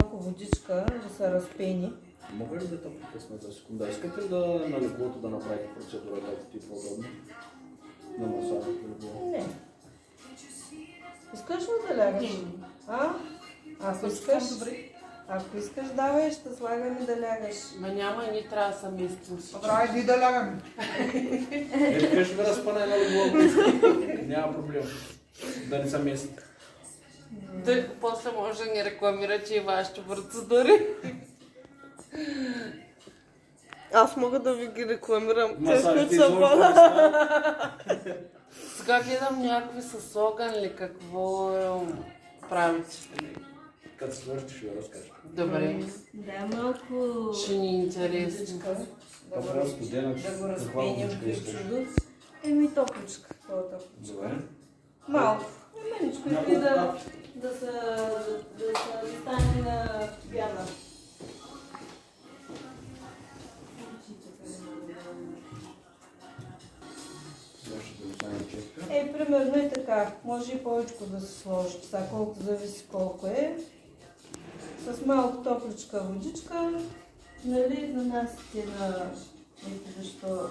малко водичка да се разпени. Мога ли да те прекъсна за секунда? Искате ли да на леглото да направите процедура, както ти е по-удобно? На масажа? Не. Искаш ли да лягаш? Ако искаш, давай, ще слагаме да лягаш. Ма няма и ни трябва да се местим. Добре, иди да лягаме. Ще ме разпъна едно легло. Няма проблем. Да не се мести. После може да ни рекламира, че и вашите процедури. Аз мога да ви ги рекламирам. Масажите Сега гледам някакви с огън ли, какво правите? Като свършиш, ще ви разкажа. Добре. Да, малко... Ще ни е интересно. Да го разпеним при чудо. Топличка. Добре. Малко. Меничко, и да се стане на пяна. Примерно е така. Може и повече да се сложи. Сега колко зависи колко е. С малко топличка водичка. Нали, нанасите на... Ето защо...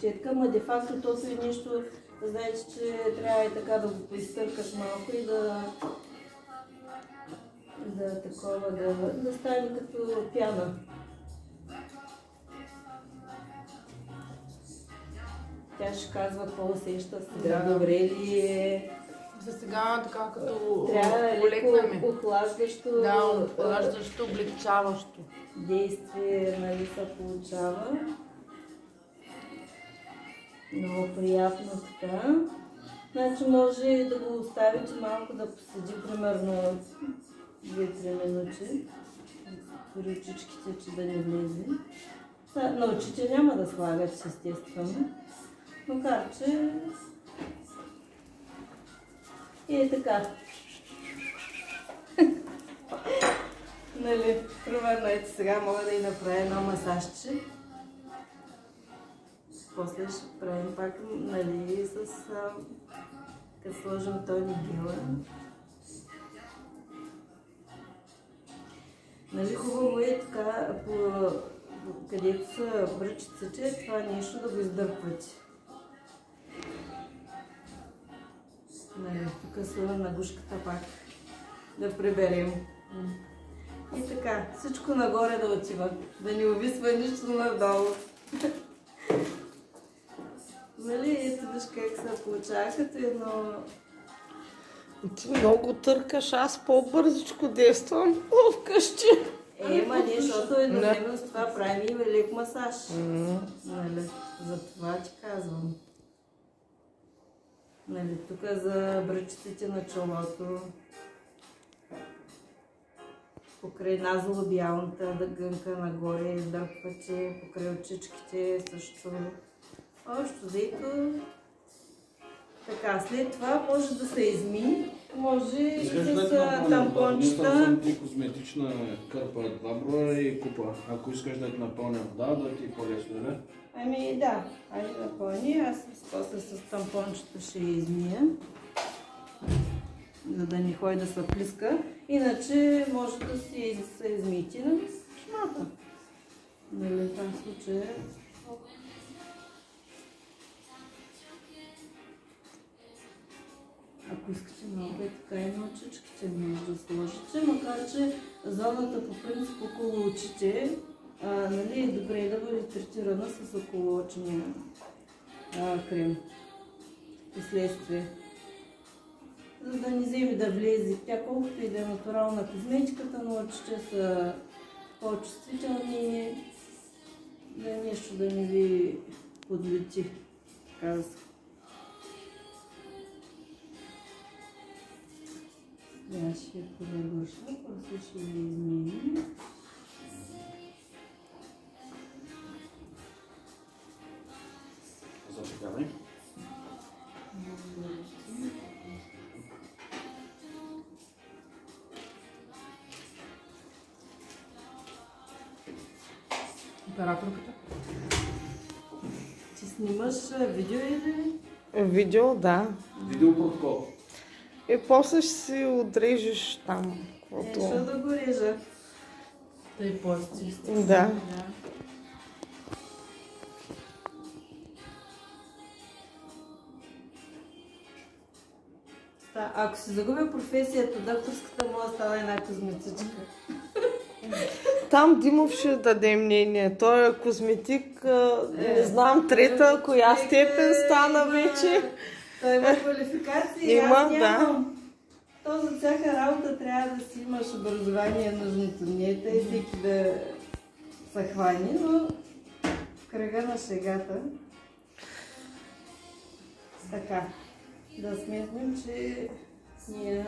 Четка, ма де факто то си нещо, знаете, че трябва и така да го поизтъркаш малко и да стане като пяна. Тя ще казва какво усеща сега, добре ли е. За сега така като трябва леко охлаждащо, охлаждащо, облегчаващо действие, нали, се получава. Много приятно така. Значи може да го оставите малко да поседи примерно 2-3 минути. При очичките, че да не влезе. На очите няма да слагат, естествено. Макар че е така. Нали, примерно ето сега мога да и направя едно масажче. После ще правим пак, нали, като сложим тони гела. Нали, хубаво е така, където са бръчиците, това нещо да го издърпвате. Нали, тук слагам на гушката пак, да приберем. И така, всичко нагоре да отива, да не увисва нищо надолу. Нали, ето виж как се получава като едно... Ти много търкаш, аз по-бързичко действам вкъщи. Ма не, защото едновременно с това правим и велик масаж. Нали, за това ти казвам. Нали, тук за бръчиците на челото. Покрай назолобиалната дъгънка нагоре издърпвате, покрай очичките също. Общо взето. Така, след това може да се изми, може и с тампончета. Не съм козметична кърпа 2 броя и купа. Ако искаш да ти напълня вода, да ти е по-лесно, не? Ами да, айде напълни. Аз после с тампончета ще измия, за да не ходи да се плиска. Иначе може да си се измиете на шмата. Нали, в този случай. Ако искате малко е така и на очичките може да сложите, макар че зоната по принцип около очите, нали, е добре да бъде третирана с околоочния крем. Последствие. За да не вземе да влезе. Тя колкото и да е натурална козметиката, но очите са по-чувствителни, да нещо да не ви подлети. Така да се. Да, ще повърша, после ще я изменим. Запекавай. Операторката. Ти снимаш видео или? Видео, да. Видеопротокол. И после ще си отрежеш там. Нещо Каквото... да го режа. Тъй по-чисто. Да. Да. Ако си загубя професията, докторската може да става една козметичка. Там Димов ще даде мнение. Той е козметик, не знам трета, коя степен стана вече. Той има квалификации, Има, аз да. нямам. То за всяка работа трябва да си имаш образование нужното. Не е тъй всеки да се хвани, но в кръга на шегата. Така, да сметнем, че ние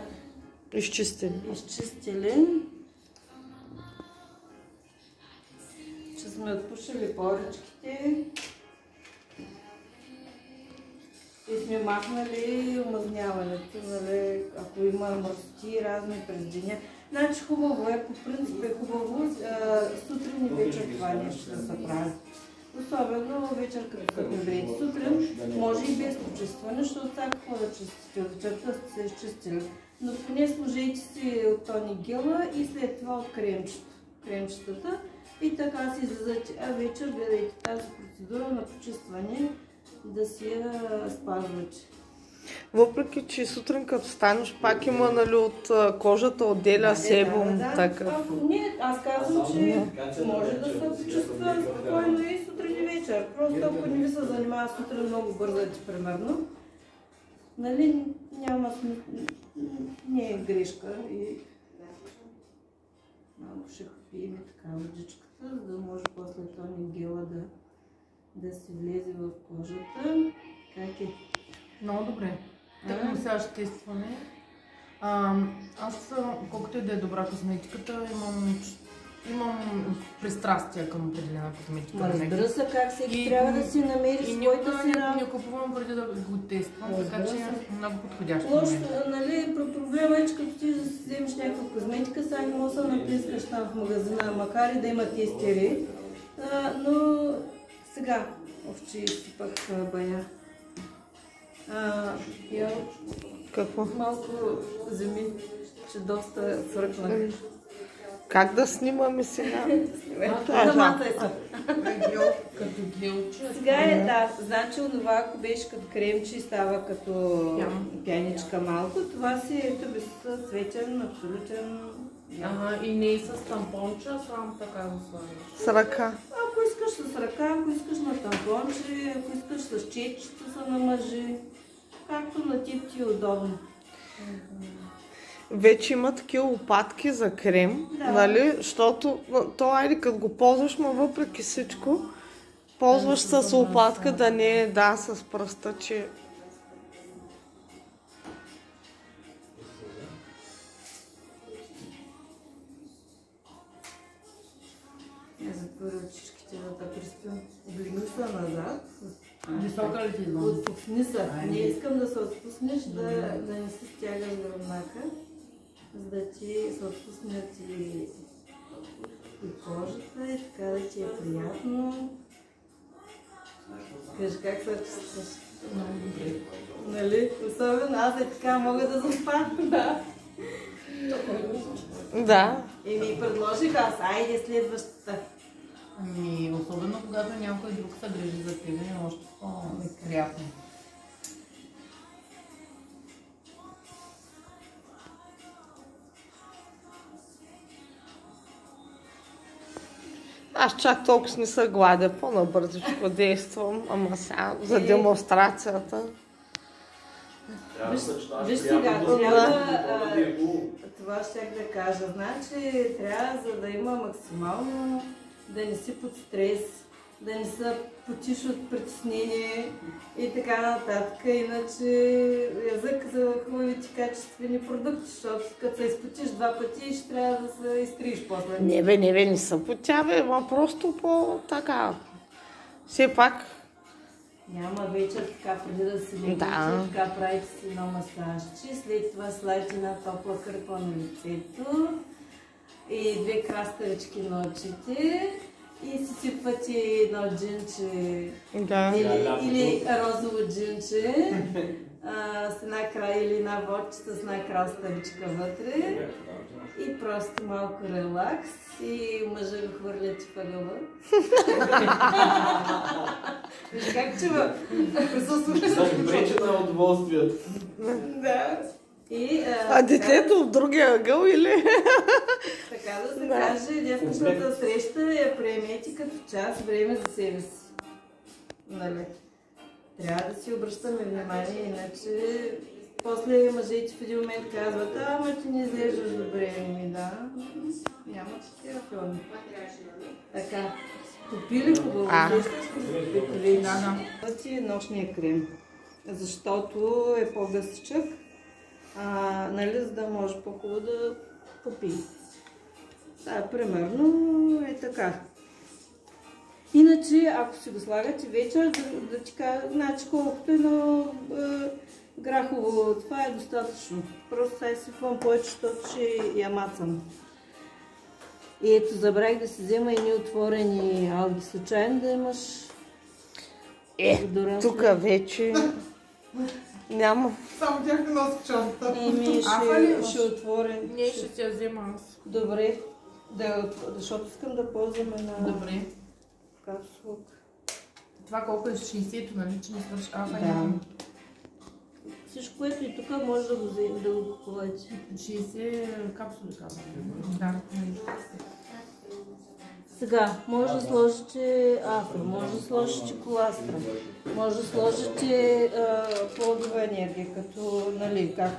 Изчистили. изчистили, че сме отпушили поръчките и сме махнали омазняването, нали, ако има мърсоти разни през деня. Значи хубаво е, по принцип е хубаво сутрин и вечер това нещо да се прави. Особено вечер като се приберете. Сутрин може и без почистване, защото всяка хора да чистите, от вечерта сте се изчистили. Но поне сложете си от тони гела и след това от кремчетата и така си излизате. А вечер гледайте тази процедура на почистване да си я спазвате. Въпреки, че сутрин като станеш, пак има, нали, от кожата отделя себум. Така. Не, аз казвам, че може да се почиства спокойно и сутрин и вечер. Просто ако не ви се занимава сутрин много бързате, примерно, нали, няма не е грешка и малко ще пием така водичката, за да може после тони гела да се влезе в кожата. Как е? Много добре. Тъкмо сега ще тестваме. Аз, колкото и да е добра козметиката, имам пристрастие към определена козметика. Разбира се, как всеки трябва да си намери И своята си не купувам преди да го тествам, така че е много подходящо. Лошо, нали, проблема е, че като ти да си вземеш някаква козметика, сега не можеш да наплескаш там в магазина, макар и да има тестери. Но сега, овче изсипах бая. Я Какво? малко земи, че доста свъркнах. Как да снимаме сега? Заматай се. Като гелче. Сега е, да, значи онова, ако беше като кремче и става като пяничка малко, това си е светен, абсолютен. Ага, и не и с тампонча, само така го слагаш. С ръка. Ако искаш с ръка, ако искаш на тампонче, ако искаш с четчета са на мъже, както на тип ти е удобно. Вече има такива лопатки за крем, Да. нали? Защото то, айде, като го ползваш, но въпреки всичко, ползваш с лопатка, да не е, да, с пръста, че... Я затворя очичките да те приспим. Облигни се назад. Висока ли ти идва? Отпусни се. Не искам да се отпуснеш, да не се стягаш гръбнака, за да ти се отпуснат и кожата и така да ти е приятно. Кажи как се чувстваш? Много добре. Нали? Особено аз е така мога да заспа. Да. Да. И ми предложих аз, айде следващата. Ами, особено когато някой друг се грижи за тебе, е още по-неприятно. Аз чак толкова не се гладя, по-набързичко действам, ама сега за демонстрацията. Виж сега, трябва това щях да кажа. Значи трябва, за да има максимално, да не си под стрес, да не се потиш от притеснение и така нататък. Иначе язък за хубавите качествени продукти, защото като се изпотиш два пъти, ще трябва да се изтриеш после. Не бе, не се потяве, ама просто по-така. Все пак. Няма вечер така, преди да се легнете, така правите си едно масажче, след това слагате една топла кърпа на лицето и две краставички на очите и си сипвате едно джинче Да. или розово джинче с една край или една водчета с една краставичка вътре и просто малко релакс и мъжа го хвърляте в ъгъла. Виж как чува? Пречи на удоволствието. Да. И, А детето в другия ъгъл или? така да се каже, днешната среща я приемете като час време за себе си. Нали? Трябва да си обръщаме внимание, иначе после мъжете в един момент казват, ама ти не изглеждаш добре, ми да. Няма такива филми. Така, купили хубаво, сещаш ли? Да. Пъти е нощния крем, защото е по-гъстичък, нали, за да може по-хубаво да попи. Примерно е така. Иначе, ако си го слагате вечер, да ти кажа, значи колкото едно грахово, това е достатъчно. Просто сега сипвам повече, защото ще я мацам. И ето, забравих да си взема едни отворени алги. Случайно да имаш... Тук вече няма. Само тях не носи чантата. Еми, ще отворя. Не, ще си я взема аз. Добре, защото искам да ползваме на Добре. капсулка. Това колко е 60-то, нали, че не свърши афа? Да. Всичко, което и тук може да го вземете, да го купувате. 60 капсули казвам. Да. Сега, може да сложите афа, може да сложите коластра, може да сложите плодова енергия, като, нали, как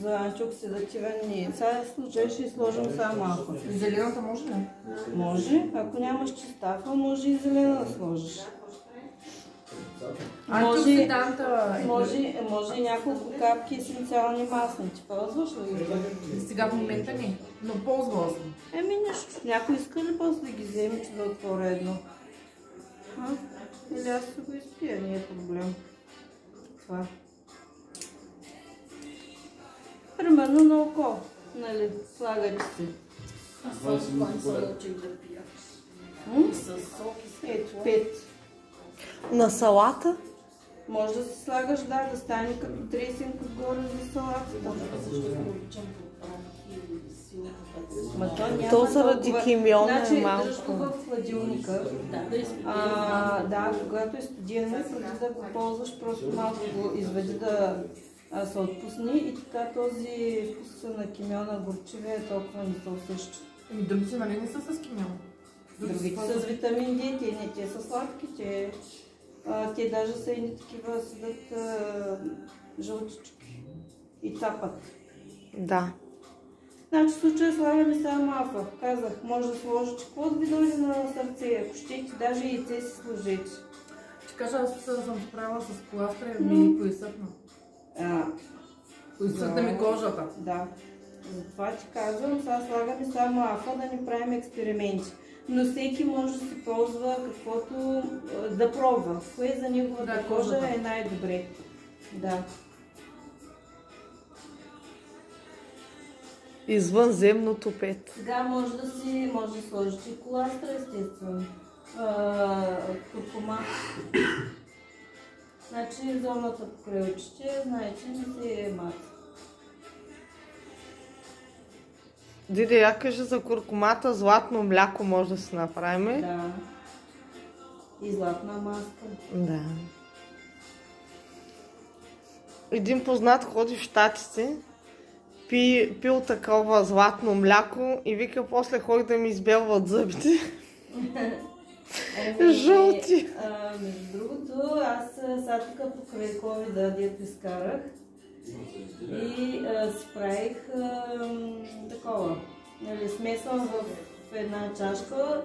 за антиоксидативен. Сега случай ще сложим само афа. Зелената може ли? Може, ако нямаш чиста афа, може и зелена да сложиш. Антиоксиданта. Може и няколко капки есенциални масни. Ти ползваш ли ги? Сега в момента не, но ползвала съм. Еми нищо. Някой иска ли после да ги вземе, че да отворя едно? Или аз ще го изпия, не е проблем. Това. Примерно на око. Нали, слагате си. Ето, 5. На салата? Може да си слагаш, да стане като тресинг отгоре за салатата. То заради кимиона е малко. Дръж го в хладилника. Когато е студено, преди да го ползваш, просто малко го изведи да се отпусне и така този вкус на кимиона горчивия толкова не се усеща. Другите, нали, не са с кимион? Другите са с витамин D, те са сладки, те даже са едни такива, седат жълтички и цапат. Да. Значи в случая слагаме само афа. Казах, може да сложите каквото ви дойде на сърце, ако щете, даже яйце си сложете. Ще кажа, аз съм справила с коластра и ми поизсъхна. Поизсъхна ми кожата. Да. Затова ти казвам, сега слагаме само афа, да не правим експерименти. Но всеки може да се ползва каквото да пробва. Кое за неговата кожа е най-добре. Да. Извънземното 5. Сега може да сложите и коластра, естествено. Куркума. Значи зоната покрай очите, знаете, не се мата. Диде, я кажи за куркумата, златно мляко може да си направим. Да. И златна маска. Да. Един познат ходи в Щатите, пил такова златно мляко и вика, после ходи да ми избелват зъбите. Жълти. Между другото, аз сега тук покрай COVID-а, дето изкарах и си правих такова. Нали, смесвам в една чашка,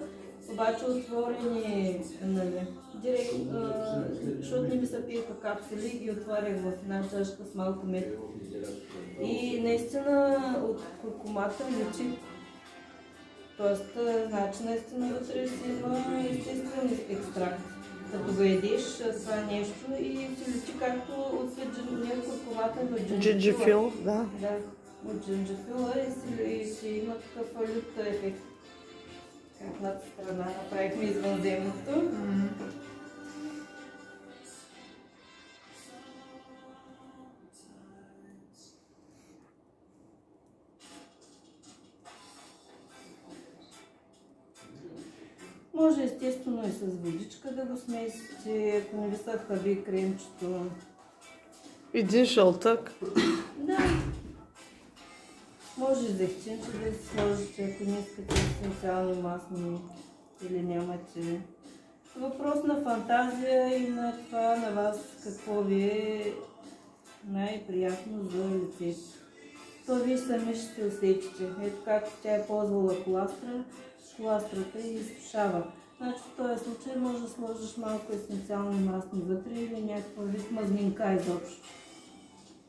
обаче отворени, нали, директно, защото не ми се пиеха капсули, ги отварях в една чашка с малко мед. И наистина от куркумата личи. Тоест, значи наистина вътре си има естествен екстракт. Като го едиш това нещо и си личи както от куркумата до джинджифила. Джинджифил, да. Да, от джинджифила и си има такъв лют ефект. Едната страна направихме извънземното. Може естествено и с водичка да го смесите, ако не ви се хаби кремчето. Един шалтък. Да. Може и зехтинче да си сложите, ако не искате есенциални масни или нямате. Въпрос на фантазия и на това на вас какво ви е най-приятно за лицето. То вие сами ще се усетите. Ето както тя е ползвала коластрата и изсушава. Значи в този случай може да сложиш малко есенциални масни вътре или някаква вид мазнинка изобщо.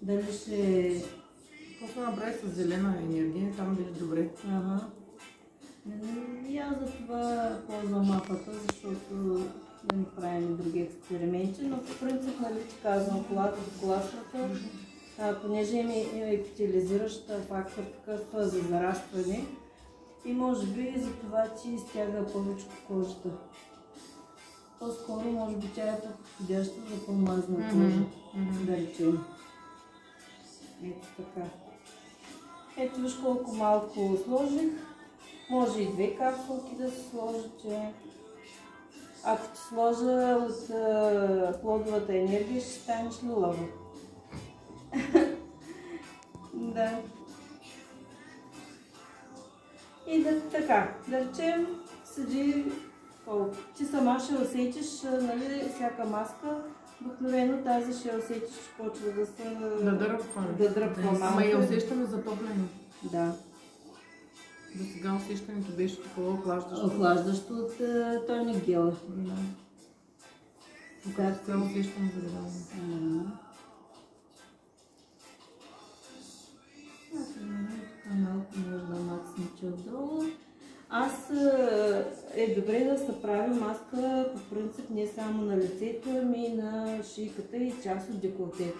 Дали ще... Какво се направи с зелена енергия, там беше добре. Ага. И аз за това ползвам мапата, защото да не правим други експерименти, но по принцип, нали ти казвам, коластрата, понеже има епитализиращ фактор такъв за зарастване и може би за това ти стяга повече кожата. По-скоро може би тя е подходяща за по-мазна кожа, да речем. Ето така. Ето виж колко малко сложих. Може и 2 капсулки да се сложите. Ако ти сложа от плодовата енергия, ще станеш лилава. Да. И да така, да речем, седи колко. Ти сама ще усетиш, нали, всяка маска, обикновено тази ще усетиш, че почва да се... Да дръпва. Да дръпва малко. Ама и усещане затопляне. Да. До сега усещането беше такова охлаждащо. Охлаждащо от тоник гела. Да. Когато Сега усещам загряване. Малко може да мацнете отдолу. Добре да се прави маска по принцип не само на лицето, ами и на шийката и част от деколтето.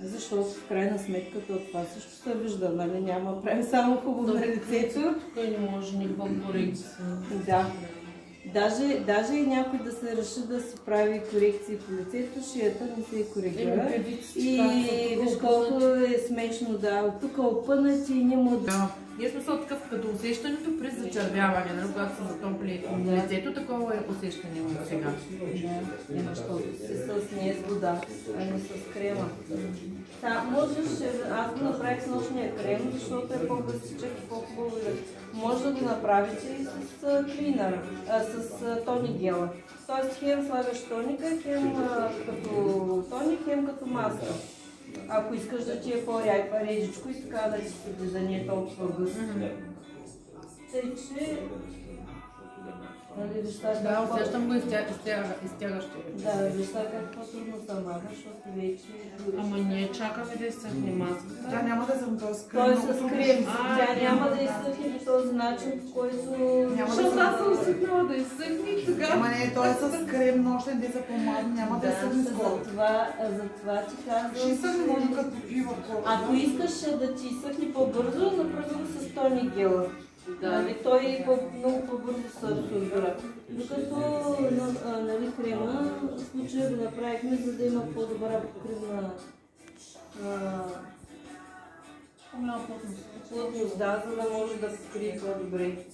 Защото в крайна сметка това също се вижда, нали? Няма прави само хубаво на лицето. Тук не може никаква корекция. Да. Даже и някой да се реши да си прави корекции по лицето, шията не се коригира. И виж колко е смешно, да, от тук опънати и не му... Да. Е смисъл такъв като усещането при зачервяване, нали, когато се затопли лицето, такова е усещане от сега. Да, защото си с не с вода, а не с крема. Аз го направих с нощния крем, защото е по-гъстичък и по-хубаво. Може да го направите и с клинър, с тоник гела. Тоест хем слагаш тоника, хем като тоник, хем като маска. Ако искаш да ти е по-редичко и така да ти седи, да не е толкова гъсто. Тъй, че... Да, усещам го изтягащо. Да, вижда как по-трудно се мага, защото вече... Ама ние чакаме да изсъхне маската. Тя няма да съм този крем. Той с крем. Тя няма да изсъхне по този начин, по който... Защото аз съм свикнала да изсъхне и сега. Ама не, той е с крем, нощен ден за помазан, няма да изсъхне скоро. Затова ти казвам... Ще изсъхне, може като пива. Ако искаш да ти изсъхне по-бързо, направи го с тоник гела. Нали, той много по-бързо се абсорбира. Докато нали, крема, в случая го направихме, за да има по-добра покривна плътност, да, за да може да покрие по-добре.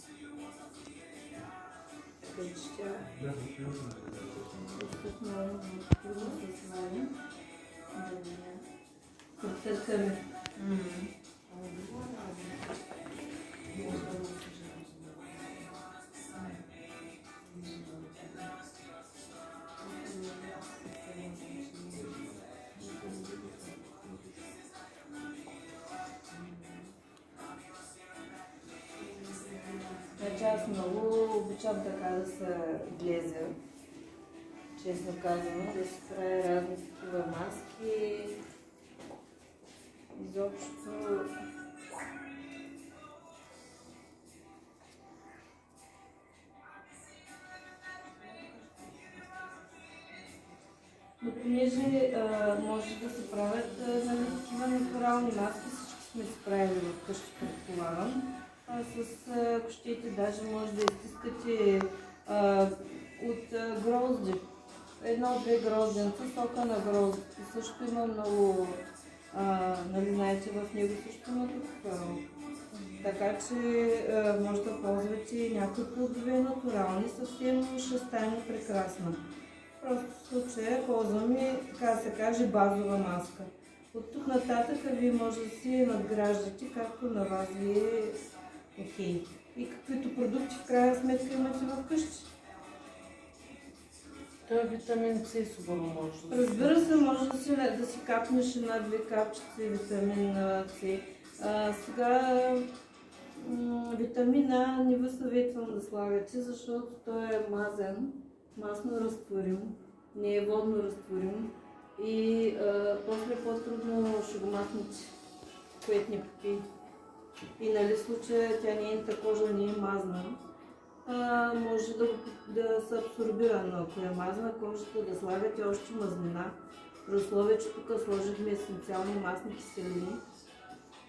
Така че тя много трудно се сваля. Потъркаме. Значи аз много обичам така да се глезя, честно казано, да си правя разни такива маски. Изобщо но понеже може да се правят такива натурални маски, всички сме се правили вкъщи, предполагам. Ако щете, даже може да изтискате от грозди. Едно-две грозденца, сока на гроздите. Също има много, нали знаете, в него също има кокаол. Така че може да ползвате някои плодове натурални, съвсем ще стане прекрасно. Просто в случая ползваме, така да се каже, базова маска. От тук нататък вие може да си надграждате, както на вас ви е окей. И каквито продукти в крайна сметка имате вкъщи. Той витамин С сигурно може да се. Разбира се, може да си капнеш една-две капчици витамин С. Сега витамина не ви съветвам да слагате, защото той е мазен, масно разтворим, не е водно разтворим и после по-трудно ще го махнете, което не попи. И нали в случая тя нейната кожа не е мазна, може да се абсорбира, но ако е мазна кожата, да слагате още мазнина. При условие, че тук сложихме есенциални масни киселини.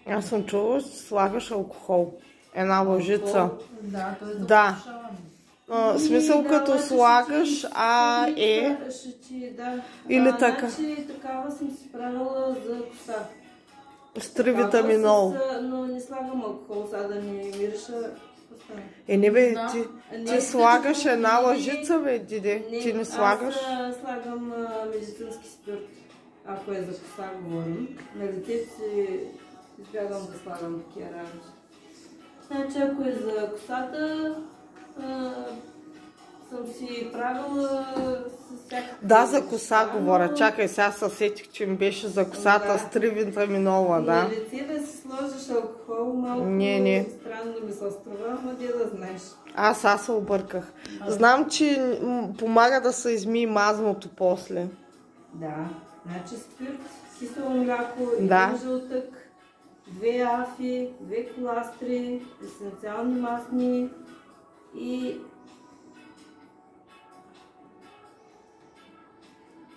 Аз съм чула, че слагаш алкохол. Една лъжица. Да, той е за Да. повишаване. Смисъл като слагаш или така. Значи такава съм си правила за коса. С 3 витаминол. Но не слагам алкохол, сега да не мириша коса. Не бе, Да. ти слагаш една лъжица, бе, Диди. Ти не слагаш. Аз слагам медицински спирт, ако е за коса говорим. На детето си избягам да слагам такива работи. Значи ако е за косата, съм си правила с всякакви... Да, за коса говоря. Чакай, сега се сетих, че ми беше за косата с 3 витаминола, На да. лице да си сложиш алкохол, малко Не. странно ми се струва, но де да знаеш. Аз се обърках. Знам, че помага да се измие мазното после. Да, значи спирт, кисело мляко, Да. един жълтък, 2 афи, 2 коластри, есенциални масни и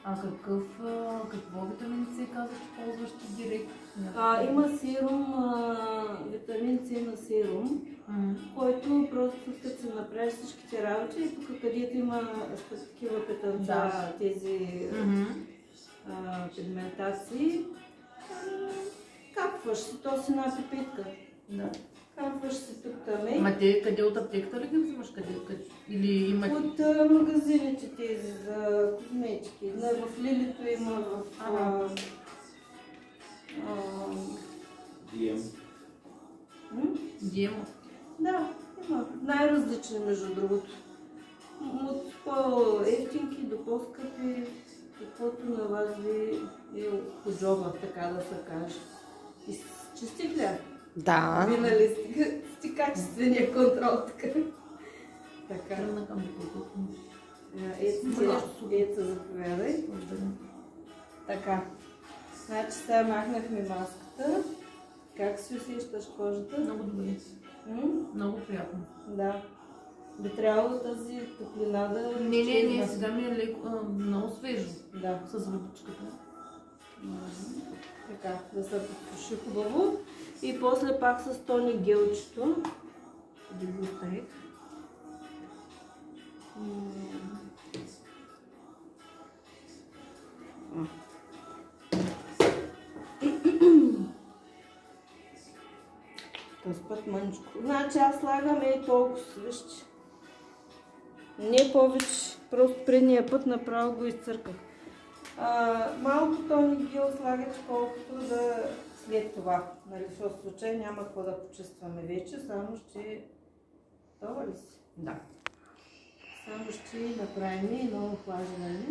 А какво витамин С каза, че ползваш ти директно? има серум, витамин С на серум, който просто като се направиш всичките работи и тук където има такива петънца, Да. тези пигментации, капваш си, то си една пипетка. Да. Капваш си тук таме. Ма те къде от аптеката ли ги взимаш? Или имат... От магазините тези за козметики. В Лилито има, в... DM. Диема. Да, има. Най-различни, между другото. От по-ефтинки до по-скъпи, каквото на вас ви е по джоба, така да се каже. И чистих ли? Да. Минали сте качествения контрол така. Така. Тръгна към продукта. Ето, заповядай. Така. Значи сега махнахме маската. Как си усещаш кожата? Много добре. Много приятно. Да. Би трябвало тази топлина да... Не, сега ми е леко, много свежо. Да. С водичката. Така, да се подпуши хубаво. И после пак с тони гелчето. Да го оставих. Този път мъничко. Значи аз слагам толкова, вижте. Не повече, просто предния път направо го изцърках. Малко тони гел слагате колкото да след това. Нали, защото в случай няма какво да почистваме вече, само ще... Това ли си? Да. Само ще направим едно охлаждане.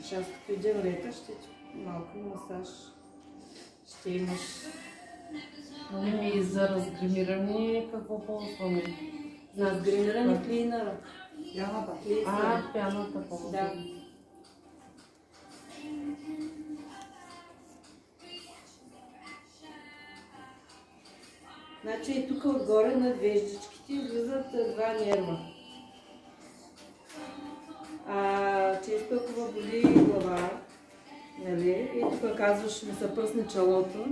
Сейчас като идем лета, ще малко масаж ще имаш. И за разгримиране какво ползваме? За разгримиране клинера. Пяната ползваме. Да. Значи и тук отгоре на веждичките излизат 2 нерва. Често ако боли глава, Нали? И тук казваш, ми се пръсне челото.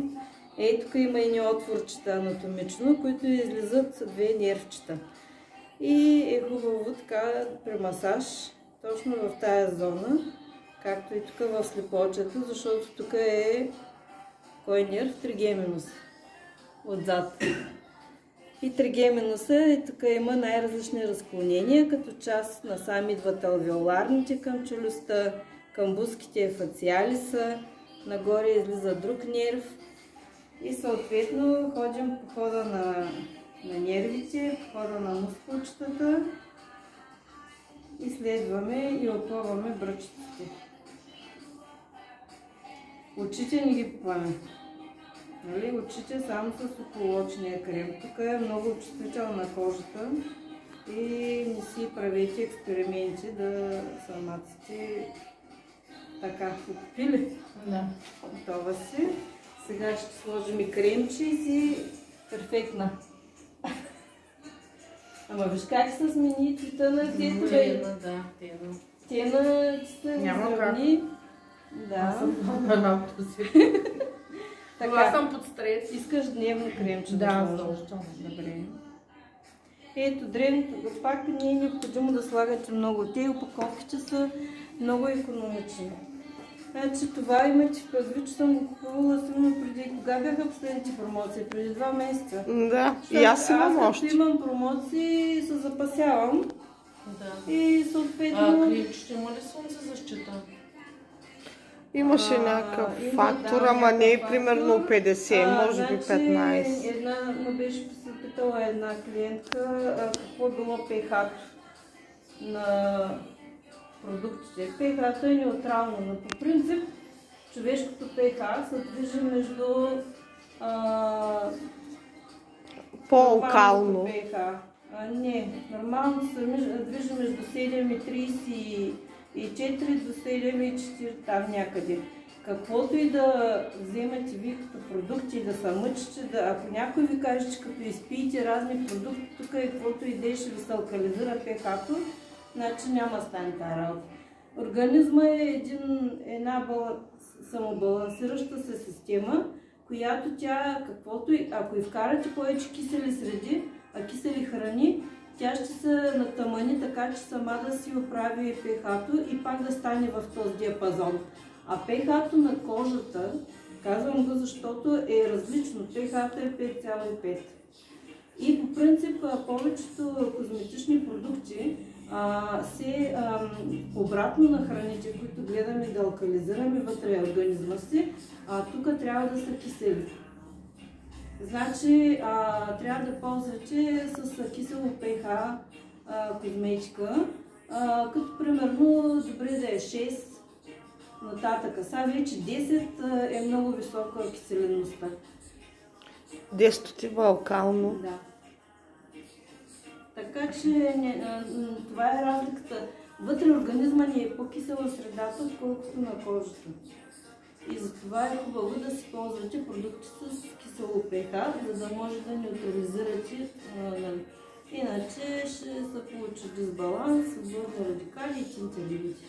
Ей, тук има едни отворчета анатомично, които излизат две нервчета. И е хубаво така при масаж, точно в тая зона, както и тук в слепочето, защото тук е кой нерв? Тригеминус. Отзад. И тригеминуса, и тук има най-различни разклонения, като част насам идват алвеоларните към челюстта, към бузките фациалиса, нагоре излиза друг нерв. И съответно ходим по хода на нервите, по хода на мускулчетата, изследваме и опъваме бръчетите. Очите не ги попаме. Нали? Очите само с околоочния крем. Тук е много чувствителна кожата и не си правете експерименти да са маците така купили. Да. Готова си. Сега ще сложим и кремче и си перфектна. Ама виж как се смени цвета на дето бе. Да, Тена се Няма изравни. Аз Да. съм на работа си. Но аз Така. съм под стрес. Искаш дневно кремче Да, сложиш? задължително. Добре. Ето, древното, пак не е необходимо да слагате много. Те опаковките са много икономични. Значи това имате в предвид, че съм го купувала силно преди. Кога бяха последните промоции? Преди 2 месеца. Да, и аз имам Аз още. като имам промоции, се запасявам Да. и съответно... Кремчето има ли слънцезащита? Имаше А, някакъв има, фактор, да, ама не е някакъв примерно фактор. 50, може би 15. Една, ме беше се питала една клиентка какво било pH на продуктите. pH е неутрално, но по принцип човешкото pH се движи между По-окално. нормалното pH. Не, нормално се движи между 7,34 до 7,4 там някъде. Каквото и да вземете ви като продукти и да се мъчите, ако някой ви каже, че като изпиете разни продукти, тук и каквото и да ще ви се алкализира pH-то, значи няма да стане тази работа. Организма е една самобалансираща се система, която тя, каквото и, ако и вкарате повече кисели среди, кисели храни, тя ще се натъмани така, че сама да си оправи pH-то и пак да стане в този диапазон. А pH-то на кожата, казвам го, защото е различно. pH-то е 5,5. И по принцип повечето козметични продукти се обратно на храните, които гледаме да алкализираме вътре организма си, тук трябва да са кисели. Значи трябва да ползвате с кисело pH козметика, като примерно добре да е 6 нататък. Сега вече 10 е много висока киселеността. 10 алкално. Да. Така че това е разликата. Вътре организма ни е по-кисела средата, отколкото на кожата. И затова е хубаво да си ползвате продукти с кисело pH, за да може да неутрализирате. Иначе ще се получи дисбаланс, водни радикали и тинтелидите.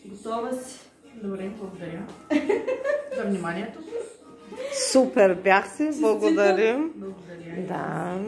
Готова си? Добре, благодаря за вниманието. Супер бяхте, благодарим. Благодаря. Да.